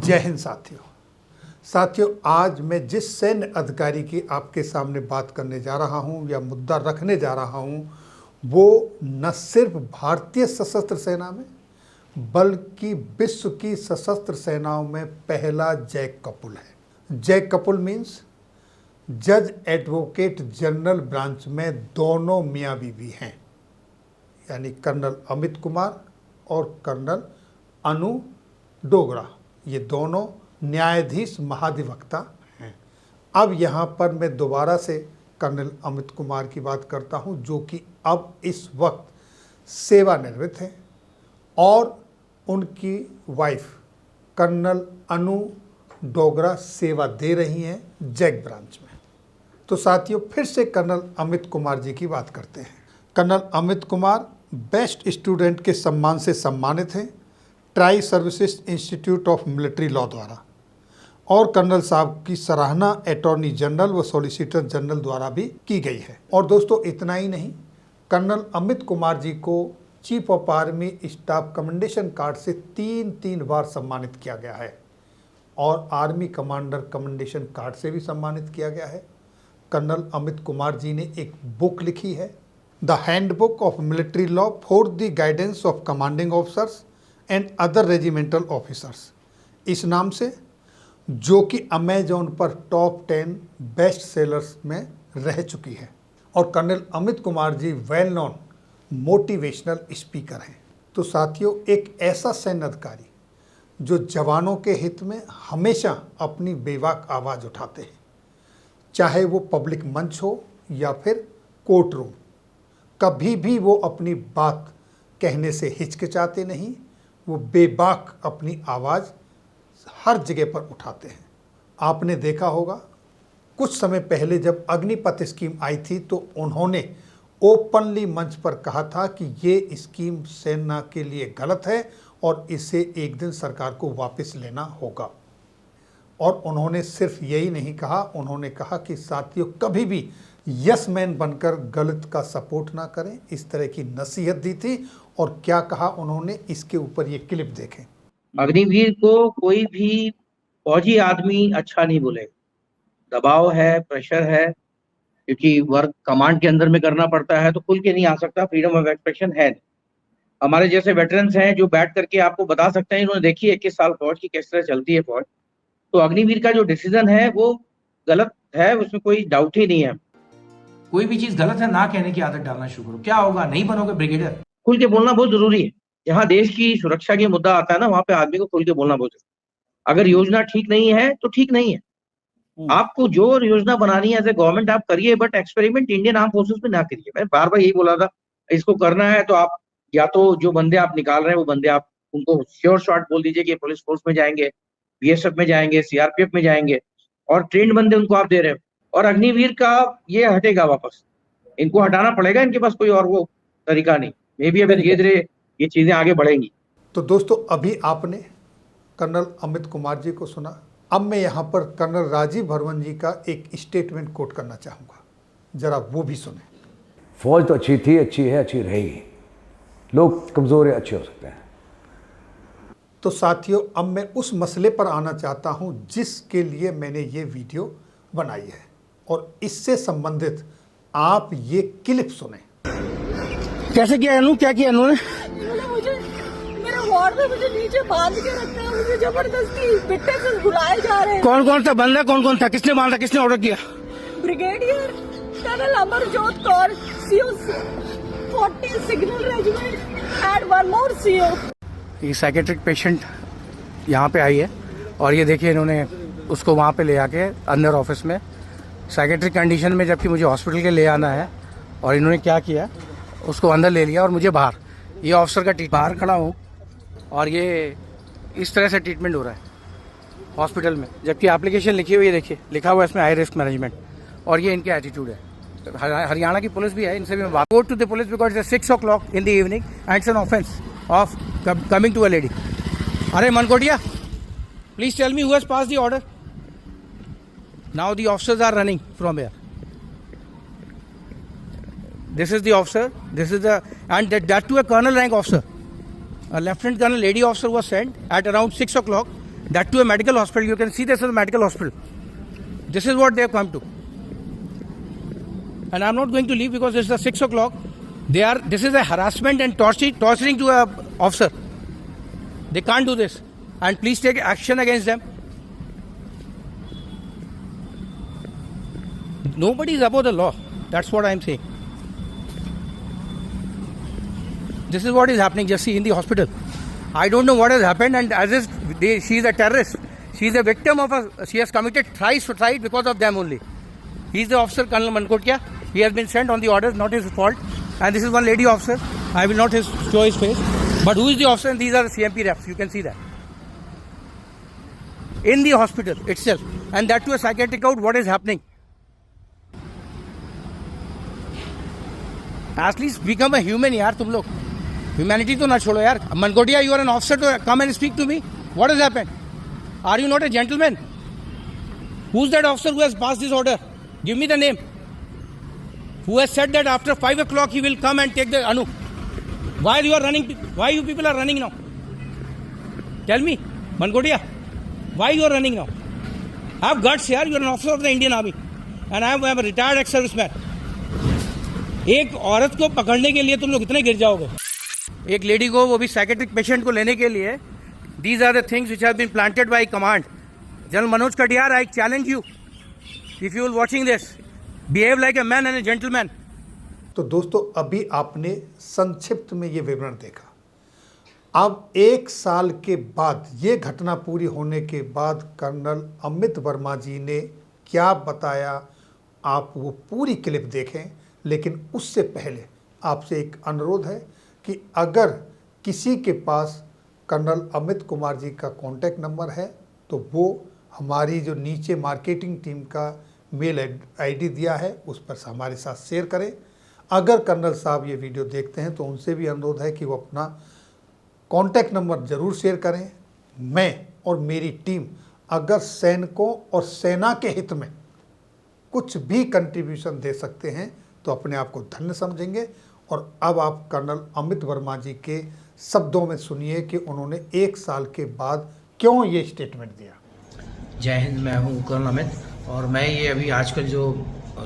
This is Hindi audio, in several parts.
जय हिंद साथियों, आज मैं जिस सैन्य अधिकारी की आपके सामने बात करने जा रहा हूं या मुद्दा रखने जा रहा हूं, वो न सिर्फ भारतीय सशस्त्र सेना में बल्कि विश्व की सशस्त्र सेनाओं में पहला जैक कपूल है। जैक कपूल मीन्स जज एडवोकेट जनरल ब्रांच में दोनों मियाँ बीवी हैं, यानी कर्नल अमित कुमार और कर्नल अनु डोगरा। ये दोनों न्यायाधीश महाधिवक्ता हैं। अब यहाँ पर मैं दोबारा से कर्नल अमित कुमार की बात करता हूँ, जो कि अब इस वक्त सेवानिवृत्त हैं, और उनकी वाइफ कर्नल अनु डोगरा सेवा दे रही हैं जैक ब्रांच में। तो साथियों, फिर से कर्नल अमित कुमार जी की बात करते हैं। Colonel Amit Kumar best student के सम्मान से सम्मानित हैं tri services institute of military law द्वारा, और कर्नल साहब की सराहना अटॉर्नी जनरल व सॉलिसिटर जनरल द्वारा भी की गई है। और दोस्तों, इतना ही नहीं, कर्नल अमित कुमार जी को chief of army staff commendation card से तीन बार सम्मानित किया गया है, और आर्मी कमांडर कमेंडेशन कार्ड से भी सम्मानित किया गया है। कर्नल अमित कुमार जी ने एक बुक लिखी है, the handbook of military law for the guidance of commanding officers and other regimental officers, इस नाम से, जो कि अमेजोन पर टॉप 10 बेस्ट सेलर्स में रह चुकी है। और colonel Amit Kumar ji well known motivational speaker हैं। तो साथियों, एक ऐसा सैन्य अधिकारी जो जवानों के हित में हमेशा अपनी बेबाक आवाज़ उठाते हैं, चाहे वो पब्लिक मंच हो या फिर कोर्ट रूम, कभी भी वो अपनी बात कहने से हिचकिचाते नहीं। वो बेबाक अपनी आवाज़ हर जगह पर उठाते हैं। आपने देखा होगा, कुछ समय पहले जब अग्निपथ स्कीम आई थी तो उन्होंने ओपनली मंच पर कहा था कि ये स्कीम सेना के लिए गलत है और इसे एक दिन सरकार को वापस लेना होगा। और उन्होंने सिर्फ यही नहीं कहा, उन्होंने कहा कि साथियों, कभी भी यस मैन बनकर गलत का सपोर्ट ना करें, इस तरह की नसीहत दी थी। और क्या कहा उन्होंने, इसके ऊपर ये क्लिप देखें। अग्निवीर को कोई भी फौजी आदमी अच्छा नहीं बोले। दबाव है, प्रेशर है, क्योंकि वर्क कमांड के अंदर में करना पड़ता है, तो खुल के नहीं आ सकता, फ्रीडम ऑफ एक्सप्रेशन है। हमारे जैसे वेटरन्स हैं जो बैठ करके आपको बता सकते हैं, इन्होंने देखी 21 साल फौज की किस तरह चलती है फौज। तो अग्निवीर का जो डिसीजन है वो गलत है, उसमें कोई डाउट ही नहीं है। कोई भी चीज गलत है ना कहने की आदत डालना शुरू करो। क्या होगा, नहीं बनोगे ब्रिगेडियर। खुल के बोलना बहुत जरूरी है। जहाँ देश की सुरक्षा की मुद्दा आता है ना, वहां पे आदमी को खुल के बोलना बहुत जरूरी है। अगर योजना ठीक नहीं है तो ठीक नहीं है। आपको जो योजना बनानी है एज ए गवर्नमेंट आप करिए, but experiment Indian arm forces में ना करिए। मैं बार बार यही बोला था, इसको करना है तो आप या तो जो बंदे आप निकाल रहे हैं वो बंदे आप उनको श्योर शॉट बोल दीजिए कि पुलिस फोर्स में जाएंगे, बीएसएफ में जाएंगे, सीआरपीएफ में जाएंगे, और ट्रेंड बंदे उनको आप दे रहे हो। और अग्निवीर का ये हटेगा वापस, इनको हटाना पड़ेगा, इनके पास कोई और वो तरीका नहीं। मे बी अगर धीरे धीरे ये चीजें आगे बढ़ेंगी। तो दोस्तों, अभी आपने कर्नल अमित कुमार जी को सुना। अब मैं यहाँ पर कर्नल राजीव भरवन जी का एक स्टेटमेंट कोट करना चाहूँगा, जरा वो भी सुने। फौज तो अच्छी थी, अच्छी है, अच्छी रहेगी। लोग कमज़ोर है, अच्छे हो सकते हैं। तो साथियों, अब मैं उस मसले पर आना चाहता हूँ जिसके लिए मैंने ये वीडियो बनाई है, और इससे संबंधित आप ये क्लिप सुने। कैसे किया अनु, क्या किया अनु ने? मुझे मेरे वार्ड में मुझे नीचे बांध के रखते हैं, मुझे जबरदस्ती बिट्टे से बुलाए जा रहे हैं। कौन कौन सा बंदा, कौन कौन था, किसने मारा, किसने ऑर्डर किया? Brigadier colonel Amarjot Kaur, CO 40 signal regiment and one more CO. ये साइकेट्रिक पेशेंट यहाँ पे आई है, और ये देखिए इन्होंने उसको वहाँ पे ले आके अंदर ऑफिस में साइकेट्रिक कंडीशन में, जबकि मुझे हॉस्पिटल के ले आना है, और इन्होंने क्या किया, उसको अंदर ले लिया और मुझे बाहर। ये ऑफिसर का बाहर खड़ा हूँ और ये इस तरह से ट्रीटमेंट हो रहा है हॉस्पिटल में, जबकि एप्लीकेशन लिखी हुई है, देखिए लिखा हुआ है इसमें हाई रिस्क मैनेजमेंट, और ये इनके एटीट्यूड है। हरियाणा की पुलिस भी है, इनसे भी मैं बात। Go to the police because 6 o'clock in the evening and it's an offense of coming to a lady. अरे Mankotia, please tell me who has passed the order. Now the officers are running from here. This is the officer. This is the, and that to a colonel rank officer. A lieutenant colonel lady officer was sent at around 6 o'clock That to a medical hospital. You can see this is a medical hospital. This is what they have come to. And I'm not going to leave because it's 6 o'clock. This is a harassment and torturing to a officer. They can't do this. And please take action against them. Nobody is above the law. That's what I'm saying. This is what is happening, just see, in the hospital. I don't know what has happened, and she is a terrorist. She is a victim she has committed thrice suicide because of them only. He is the officer, Colonel Mankotia. He has been sent on the orders, not his fault. And this is one lady officer. I will not show his face. But who is the officer? And these are the CMP reps. You can see that. In the hospital itself. And that to a psychiatric out, what is happening? At least become a human, yaar, tum log. Humanity to na chodo, yaar. Mankotia, you are an officer to come and speak to me. What has happened? Are you not a gentleman? Who's that officer who has passed this order? Give me the name. Who has said that after 5 o'clock he will come and take the Anu? Why you are running? Why you people are running now? Tell me, Mankotia, why you are running now? Have guts, yaar. You are an officer of the Indian Army, and I am a retired ex-serviceman. एक औरत को पकड़ने के लिए तुम लोग इतने गिर जाओगे. एक लेडी को, वो भी साइकेट्रिक पेशेंट को लेने के लिए. These are the things which have been planted by command. General Manoj Katiyar, I challenge you. If you are watching this, behave like a man and a gentleman. तो दोस्तों, अभी आपने संक्षिप्त में ये विवरण देखा. अब 1 साल के बाद, ये घटना पूरी होने के बाद कर्नल अमित वर्मा जी ने क्या बताया, आप वो पूरी क्लिप देखें. लेकिन उससे पहले आपसे एक अनुरोध है कि अगर किसी के पास कर्नल अमित कुमार जी का कॉन्टैक्ट नंबर है तो वो हमारी जो नीचे मार्केटिंग टीम का मेल आईडी दिया है उस पर हमारे साथ शेयर करें. अगर कर्नल साहब ये वीडियो देखते हैं तो उनसे भी अनुरोध है कि वो अपना कॉन्टैक्ट नंबर ज़रूर शेयर करें. मैं और मेरी टीम अगर सैनिकों और सेना के हित में कुछ भी कंट्रीब्यूशन दे सकते हैं तो अपने आप को धन्य समझेंगे. और अब आप कर्नल अमित वर्मा जी के शब्दों में सुनिए कि उन्होंने 1 साल के बाद क्यों ये स्टेटमेंट दिया. जय हिंद, मैं हूँ कर्नल अमित, और मैं ये अभी आजकल जो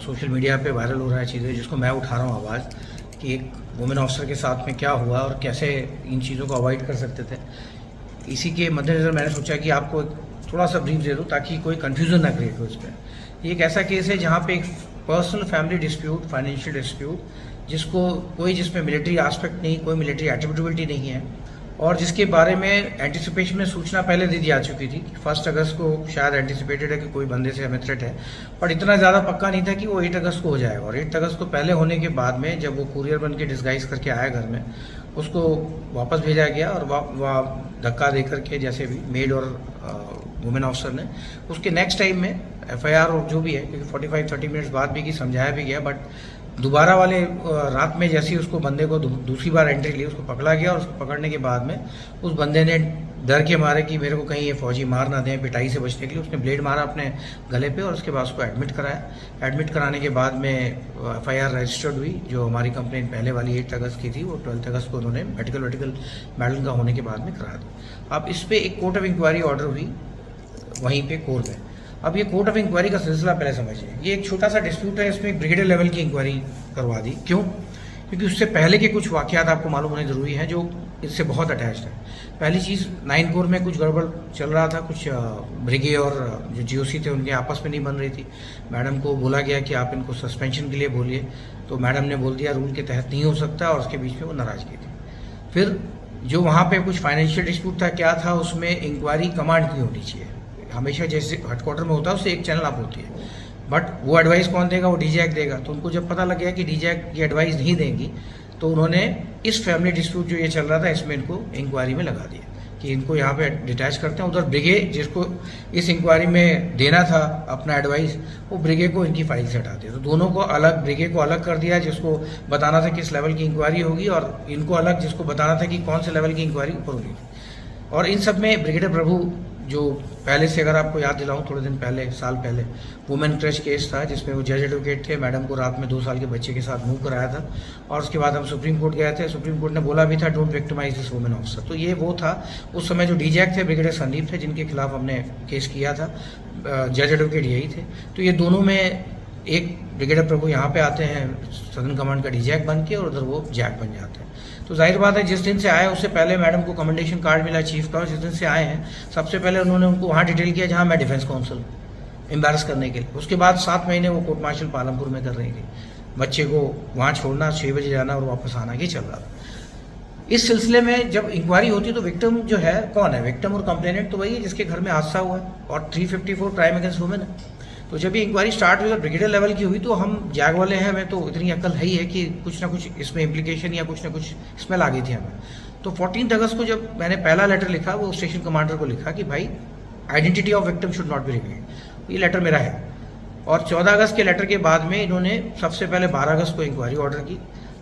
सोशल मीडिया पे वायरल हो रहा है चीज़ें, जिसको मैं उठा रहा हूँ आवाज़, कि एक वुमेन ऑफिसर के साथ में क्या हुआ और कैसे इन चीज़ों को अवॉइड कर सकते थे, इसी के मद्देनज़र मैंने सोचा कि आपको थोड़ा सा ब्रीफ दे दूँ ताकि कोई कन्फ्यूज़न ना क्रिएट हो इस पर. ये एक ऐसा केस है जहाँ पे एक personal family dispute, financial dispute, जिसमें मिलिट्री एस्पेक्ट नहीं, कोई मिलिट्री एट्रीब्यूटेबिलिटी नहीं है, और जिसके बारे में एंटिसिपेशन में सूचना पहले दे दी जा चुकी थी. 1 अगस्त को शायद एंटिसिपेटेड है कि कोई बंदे से हमें थ्रेट है, पर इतना ज़्यादा पक्का नहीं था कि वो 8 अगस्त को हो जाएगा. और 8 अगस्त को पहले होने के बाद में जब वो कुरियर बन के डिस्गाइज करके आया घर में, उसको वापस भेजा गया और वह धक्का दे करके, जैसे भी मेड और वुमेन ऑफिसर ने, उसके नेक्स्ट टाइम में FIR और जो भी है, क्योंकि 45-30 मिनट्स बाद भी की समझाया भी गया, बट दोबारा वाले रात में जैसे ही उसको बंदे को दूसरी बार एंट्री ली, उसको पकड़ा गया, और उसको पकड़ने के बाद में उस बंदे ने डर के मारे कि मेरे को कहीं ये फौजी मार ना दें, पिटाई से बचने के लिए उसने ब्लेड मारा अपने गले पे, और उसके बाद उसको एडमिट कराया. एडमिट कराने के बाद में FIR रजिस्टर्ड हुई. जो हमारी कंप्लेंट पहले वाली 8 अगस्त की थी, वो 12 अगस्त को उन्होंने मेडिकल मेडल का होने के बाद में करा दी. अब इस पर एक कोर्ट ऑफ इंक्वायरी ऑर्डर हुई वहीं पे कोर्ट में. अब ये कोर्ट ऑफ इंक्वायरी का सिलसिला पहले समझिए. ये एक छोटा सा डिस्प्यूट है, इसमें एक ब्रिगेडियर लेवल की इंक्वायरी करवा दी. क्यों? क्योंकि उससे पहले के कुछ वाक़यात आपको मालूम होने ज़रूरी हैं जो इससे बहुत अटैच्ड है. पहली चीज़, 9 कोर में कुछ गड़बड़ चल रहा था, कुछ ब्रिगेड और जो GOC थे उनके आपस में नहीं बन रही थी. मैडम को बोला गया कि आप इनको सस्पेंशन के लिए बोलिए, तो मैडम ने बोल दिया रूल के तहत नहीं हो सकता, और उसके बीच में वो नाराज़गी थी. फिर जो वहाँ पे कुछ फाइनेंशियल डिस्प्यूट था, क्या था उसमें, इंक्वायरी कमांड की होनी चाहिए. हमेशा जैसे हेडक्वार्टर में होता है उससे एक चैनल अप होती है, बट वो एडवाइस कौन देगा? वो DGAC देगा. तो उनको जब पता लग गया कि DGAC ये एडवाइस नहीं देंगी, तो उन्होंने इस फैमिली डिस्प्यूट जो ये चल रहा था इसमें इनको इंक्वायरी में लगा दिया कि इनको यहाँ पे डिटैच करते हैं. उधर ब्रिगेड जिसको इस इंक्वायरी में देना था अपना एडवाइस, वो ब्रिगेड को इनकी फाइल से हटा दिया. तो दोनों को अलग, ब्रिगेड को अलग कर दिया जिसको बताना था किस लेवल की इंक्वायरी होगी, और इनको अलग जिसको बताना था कि कौन से लेवल की इंक्वायरी ऊपर होगी. और इन सब में ब्रिगेडियर प्रभु जो पहले से अगर आपको याद दिलाऊं, थोड़े दिन पहले, साल पहले, वुमेन क्रश केस था जिसमें वो जज एडवोकेट थे, मैडम को रात में 2 साल के बच्चे के साथ मूव कराया था और उसके बाद हम सुप्रीम कोर्ट गए थे। सुप्रीम कोर्ट ने बोला भी था don't victimise this women officer. तो ये वो था, उस समय जो डीजैक थे ब्रिगेडियर संदीप थे जिनके खिलाफ हमने केस किया था, जज एडवोकेट यही थे। तो ये दोनों में एक ब्रिगेडियर प्रभु यहाँ पे आते हैं सदर्न कमांड का डीजैक बन के और उधर वो जैक बन जाते हैं। तो जाहिर बात है जिस दिन से आए उससे पहले मैडम को कमेंडेशन कार्ड मिला चीफ का, और जिस दिन से आए हैं सबसे पहले उन्होंने उनको वहाँ डिटेल किया जहाँ मैं डिफेंस काउंसिल, एम्बेरस करने के लिए। उसके बाद 7 महीने वो कोर्ट मार्शल पालमपुर में कर रही थी, बच्चे को वहाँ छोड़ना, 6 बजे जाना और वापस आना, ये चल रहा था। इस सिलसिले में जब इंक्वायरी होती तो विक्टिम जो है कौन है, विक्टिम और कंप्लेनेंट तो वही है जिसके घर में हादसा हुआ है और 354 क्राइम अगेंस्ट वुमेन है। तो जब ये इंक्वायरी स्टार्ट हुई और ब्रिगेडियर लेवल की हुई तो हम जैग वाले हैं, हमें तो इतनी अक्ल है ही है कि कुछ ना कुछ इसमें इम्प्लीकेशन या कुछ ना कुछ स्मेल आ गई थी हमें। तो 14 अगस्त को जब मैंने पहला लेटर लिखा, वो स्टेशन कमांडर को लिखा कि भाई identity of victim should not be revealed, ये लेटर मेरा है। और 14 अगस्त के लेटर के बाद में इन्होंने सबसे पहले 12 अगस्त को इंक्वायरी ऑर्डर की।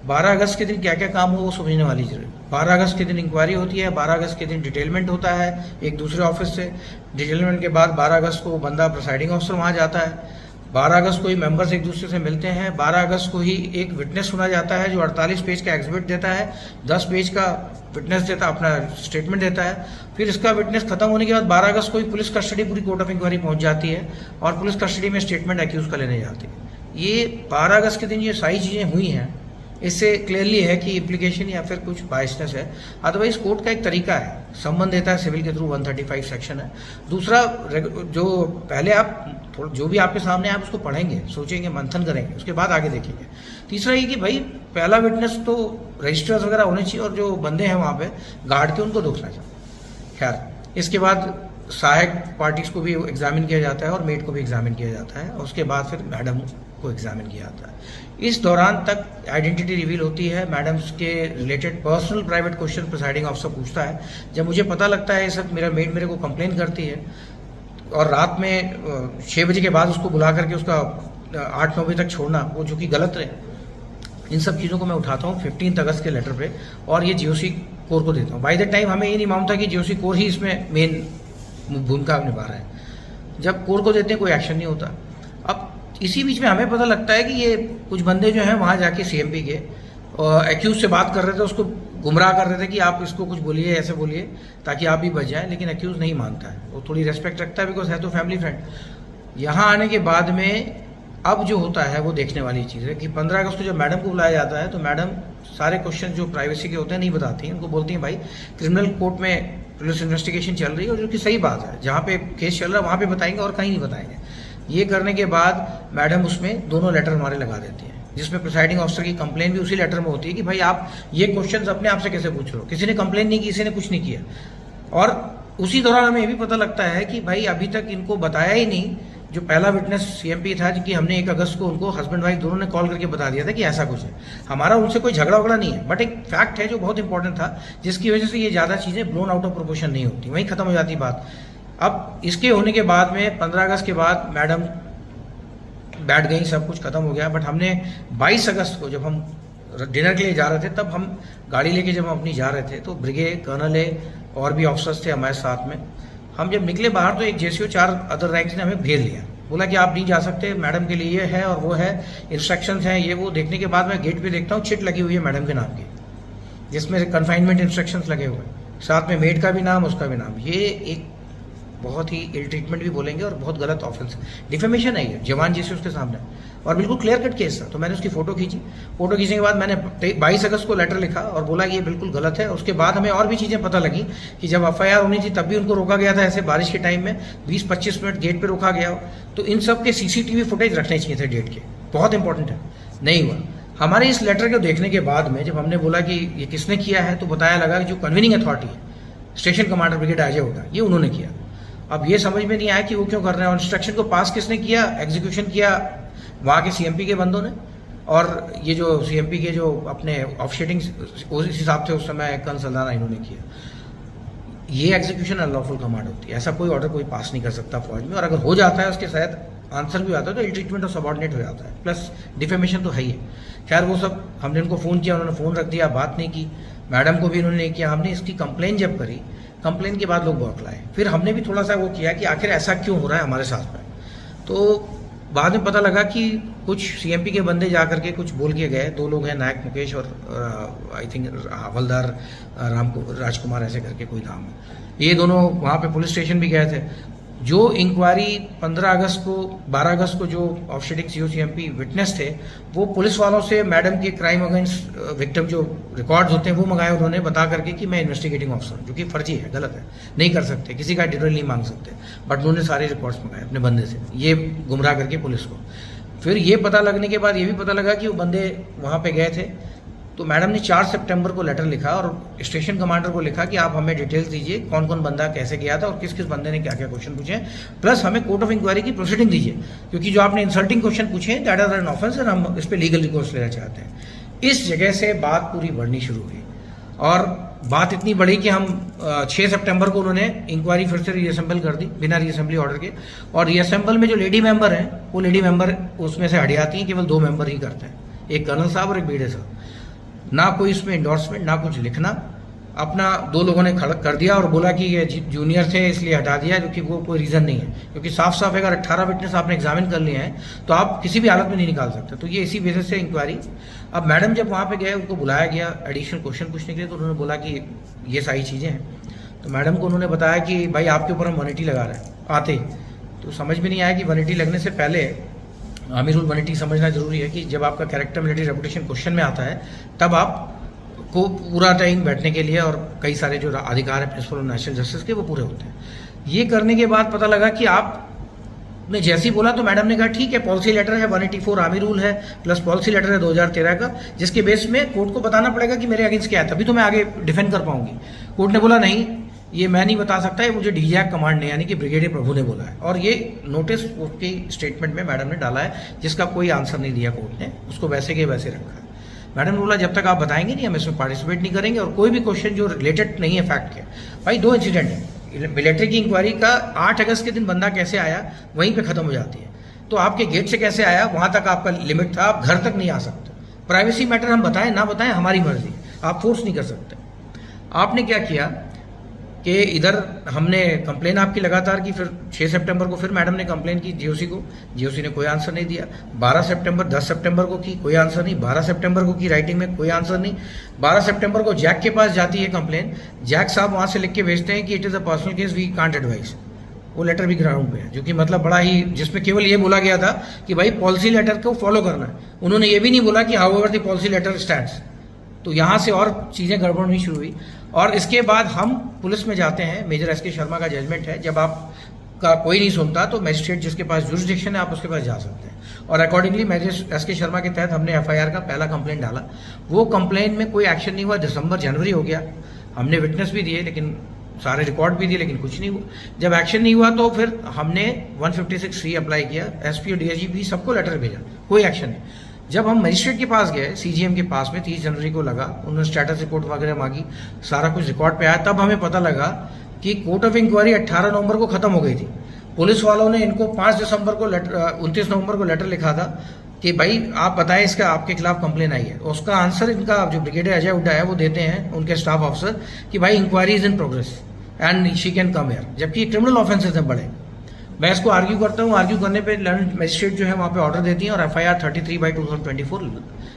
12 अगस्त के दिन क्या क्या काम हो वो समझने वाली जरूरत। 12 अगस्त के दिन इंक्वायरी होती है, 12 अगस्त के दिन डिटेलमेंट होता है एक दूसरे ऑफिस से। डिटेलमेंट के बाद 12 अगस्त को बंदा प्रिसाइडिंग ऑफिसर वहाँ जाता है। 12 अगस्त को ही मेंबर्स एक दूसरे से मिलते हैं। 12 अगस्त को ही एक विटनेस सुना जाता है जो 48 पेज का एग्जिबिट देता है, 10 पेज का विटनेस देता, अपना स्टेटमेंट देता है। फिर इसका विटनेस खत्म होने के बाद 12 अगस्त को ही पुलिस कस्टडी पूरी कोर्ट ऑफ इंक्वायरी पहुंच जाती है और पुलिस कस्टडी में स्टेटमेंट एक्यूज का लेने जाती है। ये 12 अगस्त के दिन ये सारी चीज़ें हुई हैं, इससे क्लियरली है कि इम्प्लीकेशन या फिर कुछ बायसनेस है। अदरवाइज कोर्ट का एक तरीका है, सम्मन देता है सिविल के थ्रू, 135 सेक्शन है। दूसरा जो पहले आप जो भी आपके सामने आप उसको पढ़ेंगे, सोचेंगे, मंथन करेंगे, उसके बाद आगे देखेंगे। तीसरा ये कि भाई पहला विटनेस तो रजिस्टर्स वगैरह होने चाहिए और जो बंदे हैं वहाँ पे गार्ड के उनको दुखना चाहिए। खैर इसके बाद सहायक पार्टीज को भी एग्जामिन किया जाता है और मेड को भी एग्जामिन किया जाता है और उसके बाद फिर मैडम को एग्जामिन किया जाता है। इस दौरान तक आइडेंटिटी रिवील होती है, मैडम्स के related personal private question presiding officer पूछता है। जब मुझे पता लगता है ये सब, मेरा मेड मेरे को कंप्लेन करती है और रात में 6 बजे के बाद उसको बुला करके उसका 8-9 बजे तक छोड़ना, वो जो कि गलत है, इन सब चीज़ों को मैं उठाता हूँ 15 अगस्त के लेटर पे और ये जीओसी कोर को देता हूँ। बाय द टाइम हमें ये नहीं मालूम था कि जीओसी कोर ही इसमें मेन भूमिका निभा रहा है। जब कोर को देते हैं कोई एक्शन नहीं होता। अब इसी बीच में हमें पता लगता है कि ये कुछ बंदे जो हैं वहाँ जाके सीएमपी के एक्यूज से बात कर रहे थे, उसको गुमराह कर रहे थे कि आप इसको कुछ बोलिए, ऐसे बोलिए ताकि आप भी बच जाएं, लेकिन एक्यूज नहीं मानता है, वो थोड़ी रेस्पेक्ट रखता है बिकॉज है तो फैमिली फ्रेंड। यहाँ आने के बाद में अब जो होता है वो देखने वाली चीज़ है कि 15 अगस्त को जब मैडम को बुलाया जाता है तो मैडम सारे क्वेश्चन जो प्राइवेसी के होते हैं नहीं बताती हैं, उनको बोलती हैं भाई क्रिमिनल कोर्ट में पुलिस इन्वेस्टिगेशन चल रही है, और जो कि सही बात है, जहाँ पे केस चल रहा है वहाँ पे बताएंगे और कहीं नहीं बताएंगे। ये करने के बाद मैडम उसमें दोनों लेटर हमारे लगा देती हैं, जिसमें प्रिसाइडिंग ऑफिसर की कंप्लेन भी उसी लेटर में होती है कि भाई आप ये क्वेश्चंस अपने आप से कैसे पूछ रहे हो, किसी ने कंप्लेन नहीं की, किसी ने कुछ नहीं किया। और उसी दौरान हमें ये भी पता लगता है कि भाई अभी तक इनको बताया ही नहीं, जो पहला विटनेस सीएमपी था कि हमने 1 अगस्त को उनको हस्बैंड वाइफ दोनों ने कॉल करके बता दिया था कि ऐसा कुछ है। हमारा उनसे कोई झगड़ा वगड़ा नहीं है, बट एक फैक्ट है जो बहुत इंपॉर्टेंट था, जिसकी वजह से ये ज़्यादा चीज़ें ब्लोन आउट ऑफ प्रोपोर्शन नहीं होती, वहीं खत्म हो जाती बात। अब इसके होने के बाद में 15 अगस्त के बाद मैडम बैठ गई, सब कुछ खत्म हो गया। बट हमने 22 अगस्त को जब हम डिनर के लिए जा रहे थे, तब हम गाड़ी लेके जब हम अपनी जा रहे थे तो ब्रिगेड कर्नल है और भी ऑफिसर्स थे हमारे साथ में। हम जब निकले बाहर तो एक जेसीओ 4 अदर रैंक्स ने हमें भेज लिया, बोला कि आप नहीं जा सकते, मैडम के लिए ये है और वो है, इंस्ट्रक्शंस हैं ये वो। देखने के बाद मैं गेट पे देखता हूँ चिट लगी हुई है मैडम के नाम की, जिसमें कन्फाइनमेंट इंस्ट्रक्शंस लगे हुए हैं, साथ में मेड का भी नाम, उसका भी नाम। ये एक बहुत ही इल ट्रीटमेंट भी बोलेंगे और बहुत गलत ऑफेंस, डिफेमेशन है ये, जवान जैसे उसके सामने, और बिल्कुल क्लियर कट केस था। तो मैंने उसकी फ़ोटो खींची, फ़ोटो खींचने के बाद मैंने 22 अगस्त को लेटर लिखा और बोला कि ये बिल्कुल गलत है। उसके बाद हमें और भी चीज़ें पता लगी कि जब एफआईआर होनी थी तब भी उनको रोका गया था, ऐसे बारिश के टाइम में 20-25 मिनट गेट पर रोका गया। तो इन सब के सीसीटीवी फुटेज रखने चाहिए थे डेट के, बहुत इंपॉर्टेंट है, नहीं हुआ। हमारे इस लेटर को देखने के बाद में जब हमने बोला कि ये किसने किया है, तो बताया लगा कि जो कन्वीनिंग अथॉरिटी है, स्टेशन कमांडर ब्रिगेड अजय होगा, ये उन्होंने किया। अब ये समझ में नहीं आया कि वो क्यों कर रहे हैं, और इंस्ट्रक्शन को पास किसने किया, एग्जीक्यूशन किया वहाँ के सीएमपी के बंदों ने, और ये जो सीएमपी के जो अपने ऑफशेडिंग उस हिसाब से उस समय कर्नल सल्दाना इन्होंने किया। ये एग्जीक्यूशन अनलॉफुल कमांड होती है, ऐसा कोई ऑर्डर कोई पास नहीं कर सकता फौज में, और अगर हो जाता है उसके शायद आंसर भी आता है तो इल ट्रीटमेंट और सबऑर्डिनेट हो जाता है, प्लस डिफेमेशन तो है ही है। खैर वो सब हमने उनको फ़ोन किया, उन्होंने फ़ोन रख दिया, बात नहीं की, मैडम को भी उन्होंने नहीं किया। हमने इसकी कंप्लेन जब करी कंप्लेन के बाद लोग बौखलाए। फिर हमने भी थोड़ा सा वो किया कि आखिर ऐसा क्यों हो रहा है हमारे साथ में। तो बाद में पता लगा कि कुछ सीएमपी के बंदे जा करके कुछ बोल के गए, 2 लोग हैं, नायक मुकेश और आई थिंक हवलदार राजकुमार ऐसे करके कोई नाम है। ये दोनों वहाँ पे पुलिस स्टेशन भी गए थे। जो इंक्वायरी 12 अगस्त को जो ऑफशीटिंग सीओसीएमपी विटनेस थे, वो पुलिस वालों से मैडम के क्राइम अगेंस्ट विक्टिम जो रिकॉर्ड्स होते हैं वो मंगाए उन्होंने, बता करके कि मैं इन्वेस्टिगेटिंग ऑफिसर हूँ, जो कि फर्जी है, गलत है, नहीं कर सकते, किसी का डिटेल नहीं मांग सकते। बट उन्होंने सारे रिकॉर्ड्स मंगाए अपने बंदे से, ये गुमराह करके पुलिस को। फिर ये पता लगने के बाद ये भी पता लगा कि वो बंदे वहाँ पे गए थे। तो मैडम ने 4 सितंबर को लेटर लिखा और स्टेशन कमांडर को लिखा कि आप हमें डिटेल्स दीजिए, कौन कौन बंदा कैसे गया था और किस किस बंदे ने क्या क्या क्वेश्चन पूछे, प्लस हमें कोर्ट ऑफ इंक्वायरी की प्रोसीडिंग दीजिए, क्योंकि जो आपने इंसल्टिंग क्वेश्चन पूछे हैं दैट आर एन ऑफेंस और हम इस पर लीगल रिकॉर्स लेना चाहते हैं। इस जगह से बात पूरी बढ़नी शुरू हुई और बात इतनी बढ़ी कि हम 6 सितंबर को उन्होंने इंक्वायरी फिर से रीअसेंबल कर दी बिना रीअसेंबली ऑर्डर के। और रीअसेंबल में जो लेडी मेंबर हैं वो लेडी मेंबर उसमें से हट जाती हैं, केवल 2 मेंबर ही करते हैं, एक कर्नल साहब और एक बीडे साहब। ना कोई इसमें इंडोर्समेंट, ना कुछ लिखना, अपना 2 लोगों ने खड़ा कर दिया और बोला कि ये जूनियर थे इसलिए हटा दिया, क्योंकि वो कोई रीज़न नहीं है, क्योंकि साफ साफ अगर 18 विटनेस आपने एग्जामिन कर लिए हैं तो आप किसी भी हालत में नहीं निकाल सकते। तो ये इसी बेसिस से इंक्वायरी। अब मैडम जब वहाँ पे गए, उनको बुलाया गया एडिशनल क्वेश्चन पूछने के लिए, तो उन्होंने बोला कि ये सारी चीज़ें हैं। तो मैडम को उन्होंने बताया कि भाई आपके ऊपर हम 180 लगा रहे हैं आते ही। तो समझ में नहीं आया कि 180 लगने से पहले आर्मी रूल 180 समझना जरूरी है कि जब आपका कैरेक्टर मिलिट्री रेपुटेशन क्वेश्चन में आता है तब आप को पूरा टाइम बैठने के लिए और कई सारे जो अधिकार है प्रिंसिपल ऑफ नेशनल जस्टिस के वो पूरे होते हैं। ये करने के बाद पता लगा कि आपने जैसे ही बोला तो मैडम ने कहा ठीक है, पॉलिसी लेटर है 184 आर्मी रूल है प्लस पॉलिसी लेटर है 2013 का, जिसके बेस में कोर्ट को बताना पड़ेगा कि मेरे अगेंस्ट क्या है, तभी तो मैं आगे डिफेंड कर पाऊंगी। कोर्ट ने बोला नहीं, ये मैं नहीं बता सकता, ये मुझे डीजैक कमांड ने यानी कि ब्रिगेडियर प्रभु ने बोला है। और ये नोटिस उसकी स्टेटमेंट में मैडम ने डाला है, जिसका कोई आंसर नहीं दिया कोर्ट ने, उसको वैसे के वैसे रखा है। मैडम ने बोला जब तक आप बताएंगे नहीं हम इसमें पार्टिसिपेट नहीं करेंगे, और कोई भी क्वेश्चन जो रिलेटेड नहीं है फैक्ट के। भाई 2 इंसिडेंट है, मिलिट्री की इंक्वायरी का 8 अगस्त के दिन बंदा कैसे आया वहीं पे खत्म हो जाती है, तो आपके गेट से कैसे आया वहां तक आपका लिमिट था, आप घर तक नहीं आ सकते। प्राइवेसी मैटर हम बताएं ना बताएं हमारी मर्जी, आप फोर्स नहीं कर सकते। आपने क्या किया कि इधर हमने कंप्लेन आपकी लगातार की, फिर 6 सितंबर को फिर मैडम ने कंप्लेन की जीओसी को, जीओसी ने कोई आंसर नहीं दिया। 12 सितंबर 10 सितंबर को की, कोई आंसर नहीं। 12 सितंबर को की राइटिंग में, कोई आंसर नहीं। 12 सितंबर को जैक के पास जाती है कंप्लेन, जैक साहब वहां से लिख के भेजते हैं कि it is a personal case, we can't advise. वो लेटर भी ग्राउंड पे है, जो कि मतलब बड़ा ही, जिसमें केवल ये बोला गया था कि भाई पॉलिसी लेटर को फॉलो करना है। उन्होंने ये भी नहीं बोला कि however the policy letter stands. तो यहाँ से और चीज़ें गड़बड़ होनी शुरू हुई। और इसके बाद हम पुलिस में जाते हैं, मेजर एस के शर्मा का जजमेंट है, जब आपका कोई नहीं सुनता तो मजिस्ट्रेट जिसके पास जुरिसडिक्शन है आप उसके पास जा सकते हैं। और अकॉर्डिंगली मेजर एस के शर्मा के तहत हमने एफआईआर का पहला कंप्लेंट डाला। वो कंप्लेंट में कोई एक्शन नहीं हुआ, दिसंबर जनवरी हो गया, हमने विटनेस भी दिए लेकिन सारे रिकॉर्ड भी दिए लेकिन कुछ नहीं हुआ। जब एक्शन नहीं हुआ तो फिर हमने 156(3) अप्लाई किया, एसपी और डीआईजी सबको लेटर भेजा, कोई एक्शन नहीं। जब हम मजिस्ट्रेट के पास गए, सीजीएम के पास में 30 जनवरी को लगा, उन्होंने स्टेटस रिपोर्ट वगैरह मांगी, सारा कुछ रिकॉर्ड पे आया, तब हमें पता लगा कि कोर्ट ऑफ इंक्वायरी 18 नवंबर को खत्म हो गई थी। पुलिस वालों ने इनको 5 दिसंबर को 29 नवंबर को लेटर लिखा था कि भाई आप बताएं इसका आपके खिलाफ कंप्लेन आई है। उसका आंसर इनका जो ब्रिगेडियर अजय हुड्डा है वो देते हैं उनके स्टाफ ऑफिसर कि भाई inquiry is in progress and she can come here, जबकि क्रिमिनल ऑफेंसेस हैं बड़े। मैं इसको आर्ग्यू करता हूँ, आर्ग्यू करने पे लर्न मजिस्ट्रेट जो है वहाँ पे ऑर्डर देती है और एफआईआर 33/2024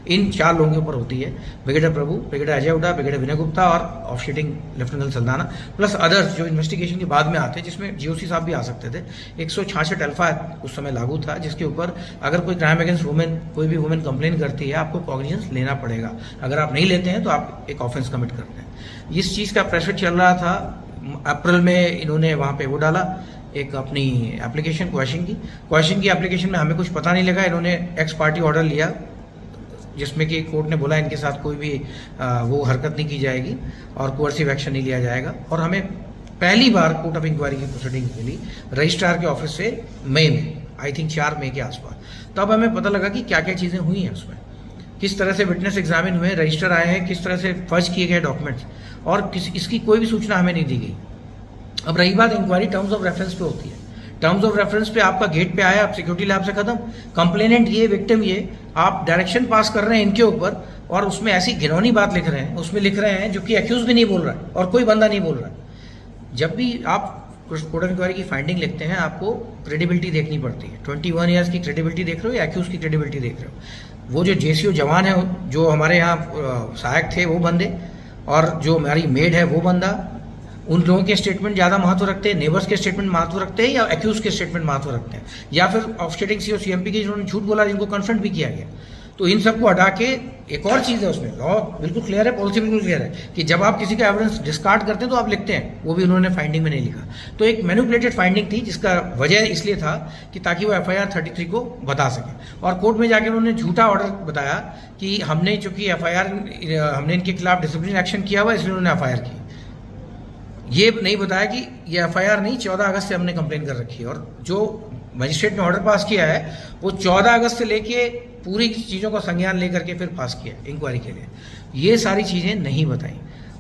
इन 4 लोगों के ऊपर होती है, ब्रिगेडियर प्रभु, ब्रिगेडियर अजय हुड्डा, ब्रिगेडियर विनय गुप्ता और ऑफशीटिंग लेफ्टिनेंट सल्दाना, प्लस अदर्स जो इन्वेस्टिगेशन के बाद में आते हैं, जिसमें जीओसी साहब भी आ सकते थे। 166 अल्फा उस समय लागू था, जिसके ऊपर अगर कोई क्राइम अगेंस्ट वुमेन, कोई भी वुमेन कंप्लेन करती है आपको कॉग्निजेंस लेना पड़ेगा, अगर आप नहीं लेते हैं तो आप एक ऑफेंस कमिट करते हैं। इस चीज़ का प्रेशर चल रहा था। अप्रैल में इन्होंने वहाँ पे वो डाला एक अपनी एप्लीकेशन क्वेश्चन की एप्लीकेशन में हमें कुछ पता नहीं लगा, इन्होंने एक्स पार्टी ऑर्डर लिया जिसमें कि कोर्ट ने बोला इनके साथ कोई भी वो हरकत नहीं की जाएगी और कोर्सिव एक्शन नहीं लिया जाएगा। और हमें पहली बार कोर्ट ऑफ इंक्वायरी की प्रोसीडिंग मिली रजिस्ट्रार के ऑफिस से मई में, आई थिंक 4 मई के आसपास। तब हमें पता लगा कि क्या क्या चीज़ें हुई हैं उसमें, किस तरह से विटनेस एग्जामिन हुए, रजिस्टर आए हैं, किस तरह से फर्ज किए गए डॉक्यूमेंट्स, और इसकी कोई भी सूचना हमें नहीं दी गई। अब रही बात इंक्वायरी टर्म्स ऑफ रेफरेंस पे होती है, टर्म्स ऑफ रेफरेंस पे आपका गेट पे आया, आप सिक्योरिटी लैब से खत्म, कंप्लेनेंट ये, विक्टिम ये, आप डायरेक्शन पास कर रहे हैं इनके ऊपर और उसमें ऐसी घिनौनी बात लिख रहे हैं, उसमें लिख रहे हैं जो कि एक्यूज भी नहीं बोल रहा है और कोई बंदा नहीं बोल रहा है। जब भी आप कोर्ट ऑफ इंक्वायरी की फाइंडिंग लिखते हैं आपको क्रेडिबिलिटी देखनी पड़ती है। 21 ईयर्स की क्रेडिबिलिटी देख रहे हो या एक्यूज की क्रेडिबिलिटी देख रहे हो। वो जो जेसीओ जवान है जो हमारे यहाँ सहायक थे वो बंदे, और जो हमारी मेड है वो बंदा, उन लोगों के स्टेटमेंट ज़्यादा महत्व रखते हैं, नेबर्स के स्टेटमेंट महत्व रखते हैं या एक्यूज के स्टेटमेंट महत्व रखते हैं, या फिर ऑफस्टेटिंग सीओ सीएमपी के जिन्होंने झूठ बोला जिनको कन्फ्रंट भी किया गया। तो इन सबको हटा के एक और चीज़ है उसमें, लॉ बिल्कुल क्लियर है, पॉलिसी बिल्कुल क्लियर है कि जब आप किसी का एविडेंस डिस्कार्ड करते हैं तो आप लिखते हैं, वो भी उन्होंने फाइंडिंग में नहीं लिखा। तो एक मैनिपुलेटेड फाइंडिंग थी जिसका वजह इसलिए था कि ताकि वो FIR 33 को बता सके, और कोर्ट में जाके उन्होंने झूठा ऑर्डर बताया कि हमने चूंकि FIR हमने इनके खिलाफ डिसिप्लिन एक्शन किया हुआ इसलिए उन्होंने FIR की। ये नहीं बताया कि ये FIR नहीं, 14 अगस्त से हमने कंप्लेन कर रखी है, और जो मजिस्ट्रेट ने ऑर्डर पास किया है वो 14 अगस्त से लेके पूरी चीज़ों का संज्ञान लेकर के फिर पास किया इंक्वायरी के लिए। ये सारी चीज़ें नहीं बताई।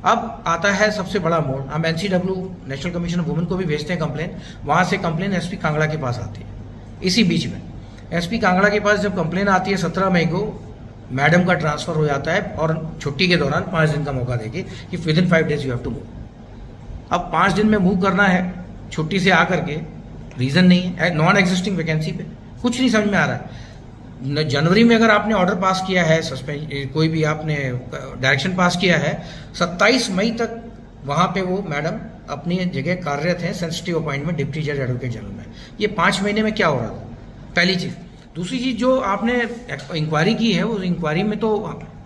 अब आता है सबसे बड़ा मोड़, हम NCW national commission of women को भी भेजते हैं कंप्लेन, वहाँ से कंप्लेन SP कांगड़ा के पास आती है। इसी बीच में SP कांगड़ा के पास जब कंप्लेन आती है 17 मई को, मैडम का ट्रांसफ़र हो जाता है और छुट्टी के दौरान 5 दिन का मौका देके कि within 5 days you have to move. अब 5 दिन में मूव करना है छुट्टी से आकर के, रीज़न नहीं है, नॉन एग्जिस्टिंग वैकेंसी पे, कुछ नहीं समझ में आ रहा है। जनवरी में अगर आपने ऑर्डर पास किया है, कोई भी आपने डायरेक्शन पास किया है, 27 मई तक वहाँ पे वो मैडम अपनी जगह कार्यरत हैं, सेंसिटिव अपॉइंटमेंट डिप्टी जज एडवोकेट जनरल में। ये 5 महीने में क्या हो रहा था, पहली चीज़। दूसरी चीज़ जो आपने इंक्वायरी की है, उस इंक्वायरी में तो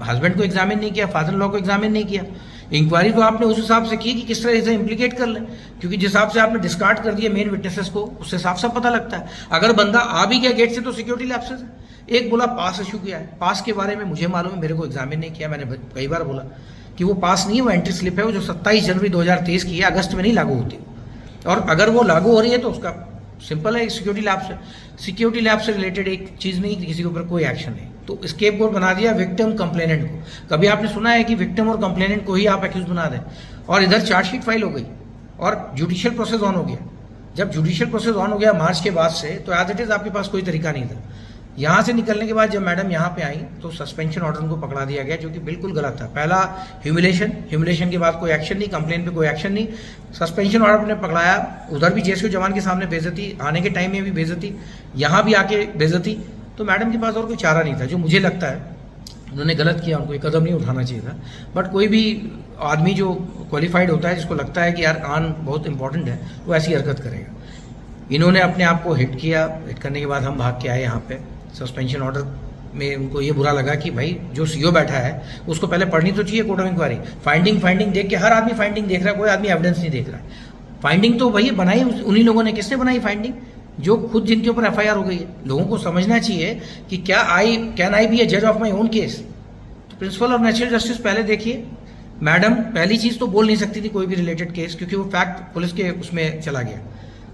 हस्बैंड को एग्जामिन नहीं किया, फादर लॉ को एग्जामिन नहीं किया। इंक्वायरी तो आपने उस हिसाब से की कि किस तरह से इम्प्लीकेट कर लें, क्योंकि जिस हिसाब से आपने डिस्कार्ड कर दिया मेन विटनेसेस को, उससे साफ साफ पता लगता है। अगर बंदा आ भी गया गेट से तो सिक्योरिटी लैप्सेस है। एक बोला पास इशू किया है, पास के बारे में मुझे मालूम है, मेरे को एग्जामिन नहीं किया, मैंने कई बार बोला कि वो पास नहीं है, वो एंट्री स्लिप है, वो जो 27 जनवरी 2023 की है, अगस्त में नहीं लागू होती, और अगर वो लागू हो रही है तो उसका सिंपल है सिक्योरिटी लैब से, सिक्योरिटी लैब से रिलेटेड एक चीज़ नहीं, किसी के ऊपर कोई एक्शन नहीं। तो स्केपगोट बना दिया विक्टिम कंप्लेनेंट को। कभी आपने सुना है कि विक्टिम और कंप्लेनेंट को ही आप एक्यूज बना दें? और इधर चार्जशीट फाइल हो गई और जुडिशियल प्रोसेस ऑन हो गया। जब जुडिशियल प्रोसेस ऑन हो गया मार्च के बाद से, तो एज इट इज़ आपके पास कोई तरीका नहीं था। यहाँ से निकलने के बाद जब मैडम यहाँ पे आई तो सस्पेंशन ऑर्डर उनको पकड़ा दिया गया, जो कि बिल्कुल गलत था। पहला ह्यूमिलेशन के बाद कोई एक्शन नहीं, कंप्लेन पे कोई एक्शन नहीं, सस्पेंशन ऑर्डर ने पकड़ाया। उधर भी जेसीओ जवान के सामने बेइज्जती, आने के टाइम में भी बेइज्जती, यहाँ भी आके बेइज्जती। तो मैडम के पास और कोई चारा नहीं था। जो मुझे लगता है उन्होंने गलत किया, उनको एक कदम नहीं उठाना चाहिए था। बट कोई भी आदमी जो क्वालिफाइड होता है, जिसको लगता है कि यार आन बहुत इंपॉर्टेंट है, वो ऐसी हरकत करेगा। इन्होंने अपने आप को हिट किया, हिट करने के बाद हम भाग के आए यहाँ पे। सस्पेंशन ऑर्डर में उनको ये बुरा लगा कि भाई जो सीओ बैठा है उसको पहले पढ़नी तो चाहिए कोर्ट ऑफ इंक्वायरी। फाइंडिंग देख के हर आदमी फाइंडिंग देख रहा है, कोई आदमी एविडेंस नहीं देख रहा है। फाइंडिंग तो भैया बनाई उन्हीं लोगों ने। किसने बनाई फाइंडिंग? जो खुद जिनके ऊपर FIR हो गई है। लोगों को समझना चाहिए कि क्या कैन आई बी ए जज ऑफ माई ओन केस? तो प्रिंसिपल ऑफ नेचुरल जस्टिस पहले देखिए। मैडम पहली चीज़ तो बोल नहीं सकती थी कोई भी रिलेटेड केस, क्योंकि वो फैक्ट पुलिस के उसमें चला गया,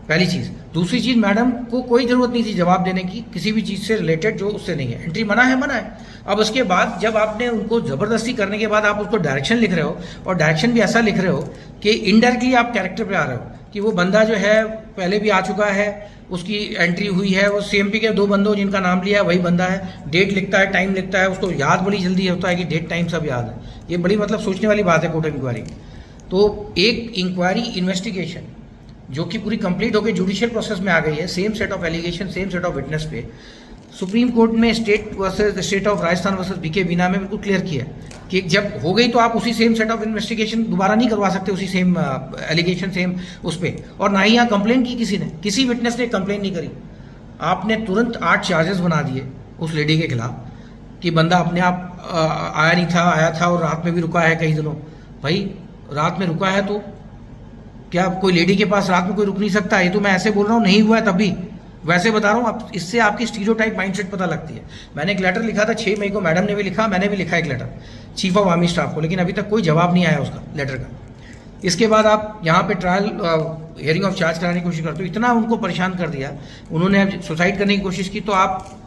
पहली चीज़। दूसरी चीज़, मैडम को कोई ज़रूरत नहीं थी जवाब देने की किसी भी चीज़ से रिलेटेड जो उससे नहीं है। एंट्री मना है। अब उसके बाद जब आपने उनको ज़बरदस्ती करने के बाद आप उसको डायरेक्शन लिख रहे हो, और डायरेक्शन भी ऐसा लिख रहे हो कि इनडायरेक्टली आप कैरेक्टर पे आ रहे हो कि वो बंदा जो है पहले भी आ चुका है, उसकी एंट्री हुई है, वो CMP के 2 बंदों जिनका नाम लिया है वही बंदा है, डेट लिखता है, टाइम लिखता है, उसको याद बड़ी जल्दी होता है कि डेट टाइम सब याद है। ये बड़ी मतलब सोचने वाली बात है कोर्ट ऑफ इंक्वायरी। तो एक इंक्वायरी इन्वेस्टिगेशन जो कि पूरी कंप्लीट होकर जुडिशियल प्रोसेस में आ गई है, same set of allegation, same set of witness पे, सुप्रीम कोर्ट में state of Rajasthan versus BK Veena में बिल्कुल क्लियर किया कि जब हो गई तो आप उसी सेम सेट ऑफ इन्वेस्टिगेशन दोबारा नहीं करवा सकते, उसी सेम एलिगेशन सेम उस पर। और ना ही यहाँ कंप्लेन की किसी ने, किसी विटनेस ने कंप्लेन नहीं करी। आपने तुरंत 8 चार्जेस बना दिए उस लेडी के खिलाफ कि बंदा अपने आप आया नहीं था, आया था और रात में भी रुका है कई दिनों। भाई रात में रुका है तो क्या कोई लेडी के पास रात में कोई रुक नहीं सकता? ये तो मैं ऐसे बोल रहा हूँ, नहीं हुआ है तब भी वैसे बता रहा हूँ। आप इससे आपकी स्टीरियोटाइप माइंडसेट पता लगती है। मैंने एक लेटर लिखा था 6 मई को, मैडम ने भी लिखा, मैंने भी लिखा एक letter chief of army staff को, लेकिन अभी तक कोई जवाब नहीं आया उसका लेटर का। इसके बाद आप यहाँ पे ट्रायल हियरिंग ऑफ चार्ज कराने की कोशिश करते हो, इतना उनको परेशान कर दिया, उन्होंने सुसाइड करने की कोशिश की। तो आप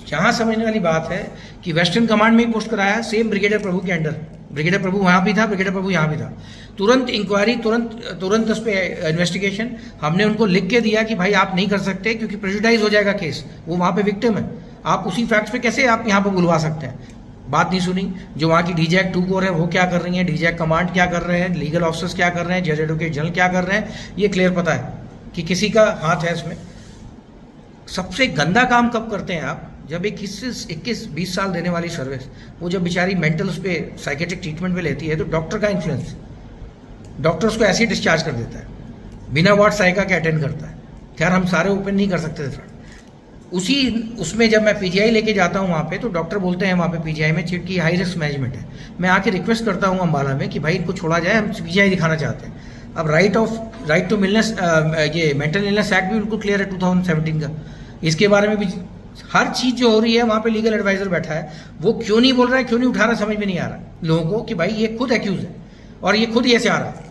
यहाँ समझने वाली बात है कि वेस्टर्न कमांड में ही पोस्ट कराया, सेम ब्रिगेडियर प्रभु के अंडर, ब्रिगेडियर प्रभु वहाँ भी था, ब्रिगेडियर प्रभु यहाँ भी था। तुरंत इंक्वायरी, तुरंत उस पर इन्वेस्टिगेशन। हमने उनको लिख के दिया कि भाई आप नहीं कर सकते क्योंकि प्रेजुडाइज हो जाएगा केस, वो वहाँ पे विक्टिम है, आप उसी फैक्ट पे कैसे आप यहाँ पे बुलवा सकते हैं? बात नहीं सुनी। जो वहाँ की डीजैक 2 कोर है वो क्या कर रही है, डीजैक कमांड क्या कर रहे हैं, लीगल ऑफिसर्स क्या कर रहे हैं, जज एडवोकेट जनरल क्या कर रहे हैं, ये क्लियर पता है कि किसी का हाथ है इसमें। सबसे गंदा काम कब करते हैं आप, जब एक 21-20 साल देने वाली सर्विस वो जब बेचारी मेंटल उस पर साइकेट्रिक ट्रीटमेंट में लेती है तो डॉक्टर का इन्फ्लुएंस, डॉक्टर उसको ऐसे ही डिस्चार्ज कर देता है, बिना वार्ड साइका के अटेंड करता है। खैर हम सारे ओपन नहीं कर सकते थे फ्रंट। उसमें जब मैं पीजीआई लेके जाता हूँ वहाँ पे, तो डॉक्टर बोलते हैं वहाँ पे पीजीआई में कि हाई रिस्क मैनेजमेंट है। मैं आके रिक्वेस्ट करता हूँ अम्बाला में कि भाई इनको छोड़ा जाए, हम पीजीआई दिखाना चाहते हैं। अब राइट टू इलनेस, ये मेंटल इलनेस एक्ट भी बिल्कुल क्लियर है 2017 का, इसके बारे में भी हर चीज़ जो हो रही है वहाँ पे लीगल एडवाइजर बैठा है, वो क्यों नहीं बोल रहा है, क्यों नहीं उठा रहा, समझ में नहीं आ रहा लोगों को कि भाई ये खुद एक्यूज है और ये खुद ऐसे आ रहा है।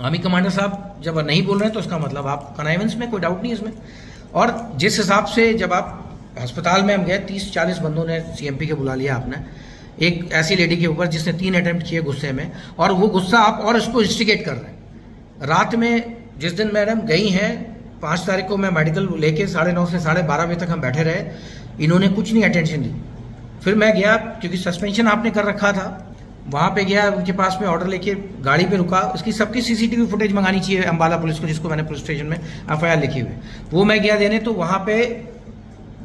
आर्मी कमांडर साहब जब नहीं बोल रहे हैं तो उसका मतलब आप कनाइवेंस में, कोई डाउट नहीं इसमें। और जिस हिसाब से जब आप अस्पताल में हम गए, 30-40 बंदों ने सीएमपी के बुला लिया आपने एक ऐसी लेडी के ऊपर जिसने 3 अटेम्प्ट किए गुस्से में, और वो गुस्सा आप और इसको इंस्टिगेट कर रहे हैं। रात में जिस दिन मैडम गई हैं 5 तारीख को, मैं मेडिकल लेके 9:30 से 12:30 बजे तक हम बैठे रहे, इन्होंने कुछ नहीं अटेंशन दी। फिर मैं गया, क्योंकि सस्पेंशन आपने कर रखा था, वहाँ पे गया, उनके पास में ऑर्डर लेके गाड़ी पे रुका। इसकी सबकी सीसीटीवी फुटेज मंगानी चाहिए अम्बाला पुलिस को, जिसको मैंने पुलिस स्टेशन में एफआईआर लिखी हुई, वो मैं गया देने, तो वहाँ पे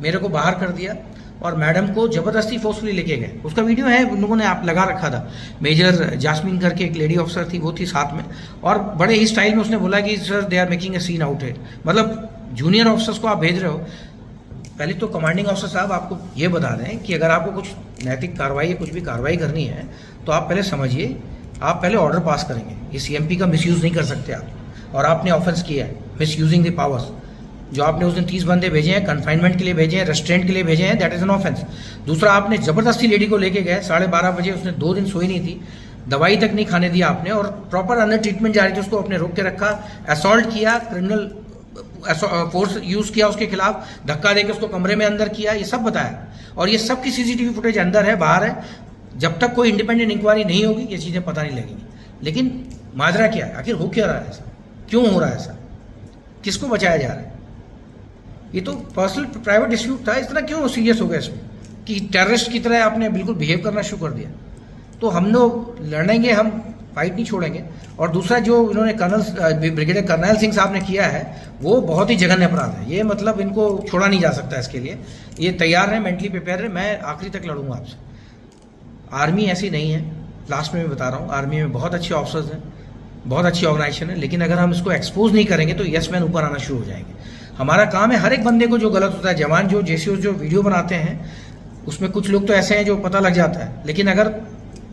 मेरे को बाहर कर दिया और मैडम को जबरदस्ती फोर्सफुली लेके गए। उसका वीडियो है, उन लोगों ने आप लगा रखा था। मेजर जास्मीन करके एक लेडी ऑफिसर थी, वो थी साथ में, और बड़े ही स्टाइल में उसने बोला कि sir they are making a scene out है। मतलब जूनियर ऑफिसर्स को आप भेज रहे हो। पहले तो कमांडिंग ऑफिसर साहब आपको ये बता दें कि अगर आपको कुछ नैतिक कार्रवाई या कुछ भी कार्रवाई करनी है तो आप पहले समझिए, आप पहले ऑर्डर पास करेंगे। ये सीएमपी का मिसयूज़ नहीं कर सकते आप, और आपने ऑफेंस किया है मिसयूजिंग द पावर्स। जो आपने उस दिन 30 बंदे भेजे हैं, कन्फाइनमेंट के लिए भेजे हैं, रेस्ट्रेंट के लिए भेजे हैं, दैट इज एन ऑफेंस। दूसरा, आपने जबरदस्ती लेडी को लेके गए 12:30 बजे, उसने 2 दिन सोई नहीं थी, दवाई तक नहीं खाने दिया आपने, और प्रॉपर अंडर ट्रीटमेंट जा रही थी, उसको आपने रोक के रखा, असॉल्ट किया, क्रिमिनल फोर्स यूज किया उसके खिलाफ, धक्का देकर उसको कमरे में अंदर किया, ये सब बताया। और ये सब की सीसीटीवी फुटेज अंदर है, बाहर है। जब तक कोई इंडिपेंडेंट इंक्वायरी नहीं होगी ये चीज़ें पता नहीं लगेंगी। लेकिन माजरा क्या है, आखिर हो क्या रहा है ऐसा, क्यों हो रहा है ऐसा, किसको बचाया जा रहा है? ये तो पर्सनल प्राइवेट डिस्प्यूट था, इस तरह क्यों सीरियस हो गया इसमें कि टेररिस्ट की तरह आपने बिल्कुल बिहेव करना शुरू कर दिया? तो हम लोग लड़ेंगे, हम फाइट नहीं छोड़ेंगे। और दूसरा, जो इन्होंने ब्रिगेडियर कर्नल सिंह साहब ने किया है वो बहुत ही जघन्य अपराध है। ये मतलब इनको छोड़ा नहीं जा सकता, इसके लिए ये तैयार है, मेंटली प्रिपेयर है। मैं आखिरी तक लड़ूंगा आपसे। आर्मी ऐसी नहीं है, लास्ट में मैं बता रहा हूँ, आर्मी में बहुत अच्छे ऑफिसर्स हैं, बहुत अच्छी ऑर्गेनाइजेशन है, लेकिन अगर हम इसको एक्सपोज नहीं करेंगे तो यस मैन ऊपर आना शुरू हो जाएंगे। हमारा काम है हर एक बंदे को जो गलत होता है, जवान जो जेसीओ जो वीडियो बनाते हैं उसमें कुछ लोग तो ऐसे हैं जो पता लग जाता है, लेकिन अगर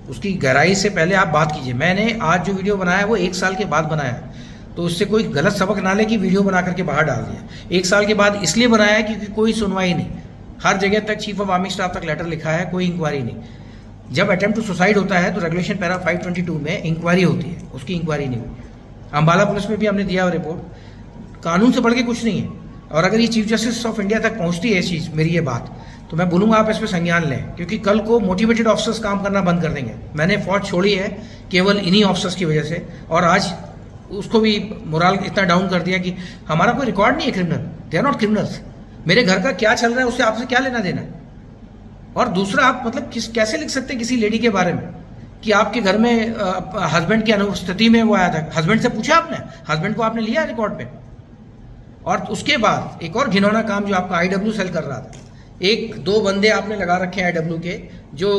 उसकी गहराई से पहले आप बात कीजिए। मैंने आज जो वीडियो बनाया है वो 1 साल के बाद बनाया है, तो उससे कोई गलत सबक ना ले कि वीडियो बना करके बाहर डाल दिया। 1 साल के बाद इसलिए बनाया है क्योंकि कोई सुनवाई नहीं, हर जगह तक चीफ ऑफ आर्मी स्टाफ तक लेटर लिखा है, कोई इंक्वायरी नहीं। जब अटेम्प्ट टू सुसाइड होता है तो रेगुलेशन पैरा 522 में इंक्वायरी होती है, उसकी इंक्वायरी नहीं हुई। अम्बाला पुलिस में भी हमने दिया रिपोर्ट। कानून से बढ़ के कुछ नहीं है, और अगर ये चीफ जस्टिस ऑफ इंडिया तक पहुंचती है ये चीज़, मेरी ये बात, तो मैं बोलूँगा आप इस पर संज्ञान लें, क्योंकि कल को मोटिवेटेड ऑफिसर्स काम करना बंद कर देंगे। मैंने फौज छोड़ी है केवल इन्हीं ऑफिसर्स की वजह से, और आज उसको भी मोराल इतना डाउन कर दिया कि हमारा कोई रिकॉर्ड नहीं है criminal, they are not criminals. मेरे घर का क्या चल रहा है उससे आपसे क्या लेना देना है? और दूसरा, आप मतलब कैसे लिख सकते हैं किसी लेडी के बारे में कि आपके घर में हस्बैंड की अनुपस्थिति में वो आया था? हस्बैंड से पूछा आपने? हस्बैंड को आपने लिया रिकॉर्ड पे? और उसके बाद एक और घिनौना काम जो आपका IW सेल कर रहा था, 1-2 बंदे आपने लगा रखे हैं IW के जो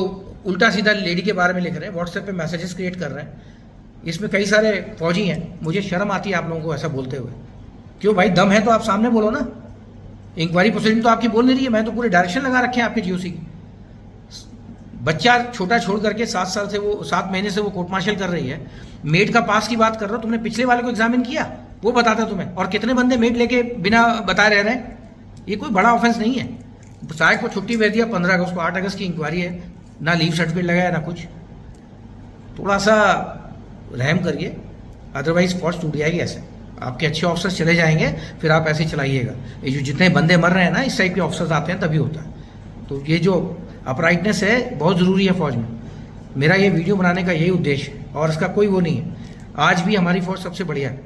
उल्टा सीधा लेडी के बारे में लिख रहे हैं, व्हाट्सएप पे मैसेजेस क्रिएट कर रहे हैं। इसमें कई सारे फौजी हैं, मुझे शर्म आती है आप लोगों को ऐसा बोलते हुए। क्यों भाई, दम है तो आप सामने बोलो ना। इंक्वायरी प्रोसीडिंग तो आपकी बोल नहीं रही है, मैं तो पूरे डायरेक्शन लगा रखे हैं आपके GOC की। बच्चा छोटा छोड़ करके 7 महीने से वो कोर्ट मार्शल कर रही है। मेड का पास की बात कर रहा हो, तुमने पिछले वाले को एग्जामिन किया? वो बताता तुम्हें। और कितने बंदे मेड लेके बिना बताए रह रहे हैं? ये कोई बड़ा ऑफेंस नहीं है। साहब को छुट्टी भेज दिया 15 अगस्त को, 8 अगस्त की इंक्वायरी है, ना लीव सर्टिफिकेट लगाया ना कुछ। थोड़ा सा रहम करिए, अदरवाइज फौज टूट जाएगी। ऐसे आपके अच्छे ऑफिसर्स चले जाएंगे, फिर आप ऐसे चलाइएगा। ये जो जितने बंदे मर रहे हैं ना, इस टाइप के ऑफिसर्स आते हैं तभी होता है। तो ये जो अपराइटनेस है बहुत ज़रूरी है फौज में। मेरा ये वीडियो बनाने का यही उद्देश्य है, और इसका कोई वो नहीं है। आज भी हमारी फौज सबसे बढ़िया है,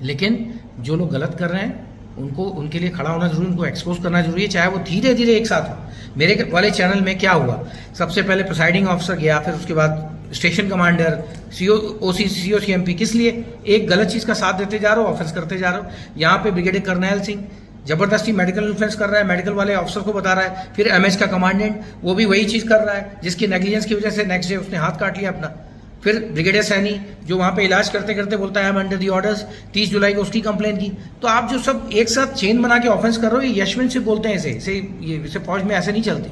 लेकिन जो लोग गलत कर रहे हैं उनको उनके लिए खड़ा होना जरूरी, उनको एक्सपोज करना जरूरी है, चाहे वो धीरे धीरे एक साथ हो। मेरे वाले चैनल में क्या हुआ, सबसे पहले प्रिसाइडिंग ऑफिसर गया, फिर उसके बाद स्टेशन कमांडर, ओसी, COCMP, किस लिए? एक गलत चीज़ का साथ देते जा रहे हो, ऑफेंस करते जा रहे हो। यहाँ पे ब्रिगेडियर कर्नैल सिंह जबरदस्ती मेडिकल इन्फ्लुएंस कर रहा है, मेडिकल वाले ऑफिसर को बता रहा है। फिर MS का कमांडेंट, वो भी वही चीज़ कर रहा है, जिसकी नेग्लिजेंस की वजह से नेक्स्ट डे उसने हाथ काट लिया अपना। फिर ब्रिगेडियर सैनी जो वहाँ पे इलाज करते करते बोलता है I am under the orders, 30 जुलाई को उसकी कंप्लेन की। तो आप जो सब एक साथ चेन बना के ऑफेंस कर रहे हो, ये यशवंत से बोलते हैं इसे फौज में ऐसे नहीं चलती।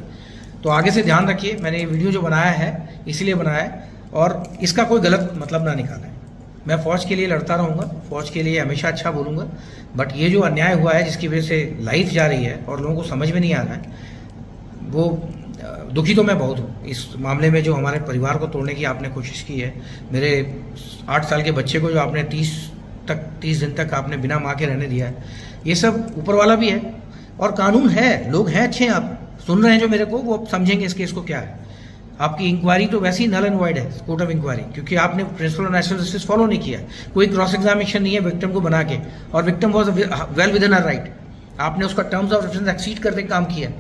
तो आगे से ध्यान रखिए, मैंने ये वीडियो जो बनाया है इसलिए बनाया है, और इसका कोई गलत मतलब ना निकाला है। मैं फ़ौज के लिए लड़ता रहूँगा, फ़ौज के लिए हमेशा अच्छा बोलूँगा, बट ये जो अन्याय हुआ है जिसकी वजह से लाइफ जा रही है और लोगों को समझ में नहीं आ रहा है, वो दुखी तो मैं बहुत हूँ इस मामले में। जो हमारे परिवार को तोड़ने की आपने कोशिश की है, मेरे 8 साल के बच्चे को जो आपने 30 दिन तक आपने बिना माँ के रहने दिया है, ये सब ऊपर वाला भी है और कानून है, लोग हैं अच्छे हैं, आप सुन रहे हैं जो मेरे को, वो समझेंगे इस केस को क्या है। आपकी इंक्वायरी तो वैसे ही नल एंड वॉइड है, कोर्ट ऑफ इंक्वायरी, क्योंकि आपने principle of national justice follow नहीं किया। कोई क्रॉस एग्जामिनेशन नहीं है विक्टिम को बना के, और victim was well within our right. आपने उसका टर्म्स ऑफ रेफरेंस एक्सीड करके काम किया।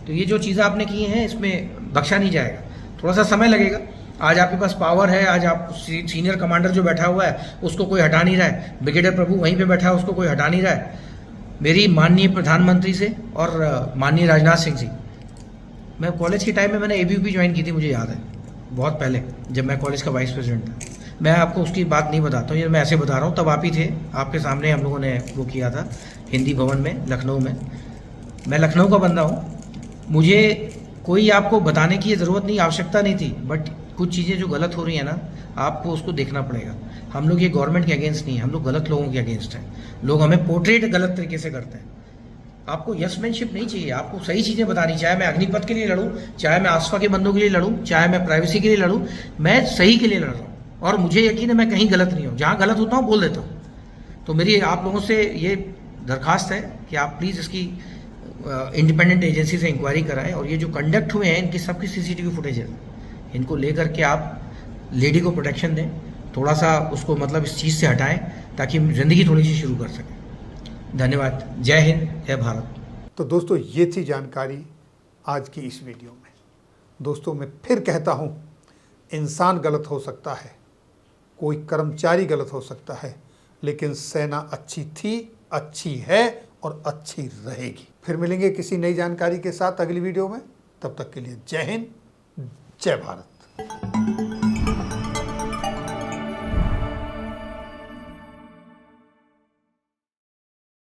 तो ये जो चीज़ें आपने की हैं, इसमें बख्शा नहीं जाएगा, थोड़ा सा समय लगेगा। आज आपके पास पावर है, आज आप सीनियर कमांडर जो बैठा हुआ है उसको कोई हटा नहीं रहा है, ब्रिगेडियर प्रभु वहीं पे बैठा है उसको कोई हटा नहीं रहा है। मेरी माननीय प्रधानमंत्री से और माननीय राजनाथ सिंह जी, मैं कॉलेज के टाइम में मैंने ABUP ज्वाइन की थी, मुझे याद है बहुत पहले, जब मैं कॉलेज का वाइस प्रेसिडेंट था। मैं आपको उसकी बात नहीं बताता हूँ, ये मैं ऐसे बता रहा हूँ, तब आप ही थे, आपके सामने हम लोगों ने वो किया था हिंदी भवन में लखनऊ में। मैं लखनऊ का बंदा हूँ, मुझे कोई आपको बताने की ज़रूरत नहीं, आवश्यकता नहीं थी, बट कुछ चीज़ें जो गलत हो रही हैं ना, आपको उसको देखना पड़ेगा। हम लोग ये गवर्नमेंट के अगेंस्ट नहीं है, हम लोग गलत लोगों के अगेंस्ट हैं। लोग हमें पोर्ट्रेट गलत तरीके से करते हैं। आपको यसमैनशिप नहीं चाहिए, आपको सही चीज़ें बतानी, चाहे मैं अग्निपथ के लिए लड़ूं, चाहे मैं आसफा के बंदों के लिए लड़ूं, चाहे मैं प्राइवेसी के लिए लड़ूं, मैं सही के लिए लड़ रहा हूँ और मुझे यकीन है मैं कहीं गलत नहीं हूँ। जहाँ गलत होता हूँ बोल देता हूँ। तो मेरी आप लोगों से ये दरख्वास्त है कि आप प्लीज़ इसकी इंडिपेंडेंट एजेंसी से इंक्वायरी कराएं, और ये जो कंडक्ट हुए हैं इनकी सबकी CCTV फुटेज है, इनको लेकर के आप लेडी को प्रोटेक्शन दें, थोड़ा सा उसको मतलब इस चीज़ से हटाएं ताकि ज़िंदगी थोड़ी सी शुरू कर सकें। धन्यवाद। जय हिंद, जय भारत। तो दोस्तों, ये थी जानकारी आज की इस वीडियो में। दोस्तों, मैं फिर कहता हूँ, इंसान गलत हो सकता है, कोई कर्मचारी गलत हो सकता है, लेकिन सेना अच्छी थी, अच्छी है और अच्छी रहेगी। फिर मिलेंगे किसी नई जानकारी के साथ अगली वीडियो में। तब तक के लिए जय हिंद, जय भारत।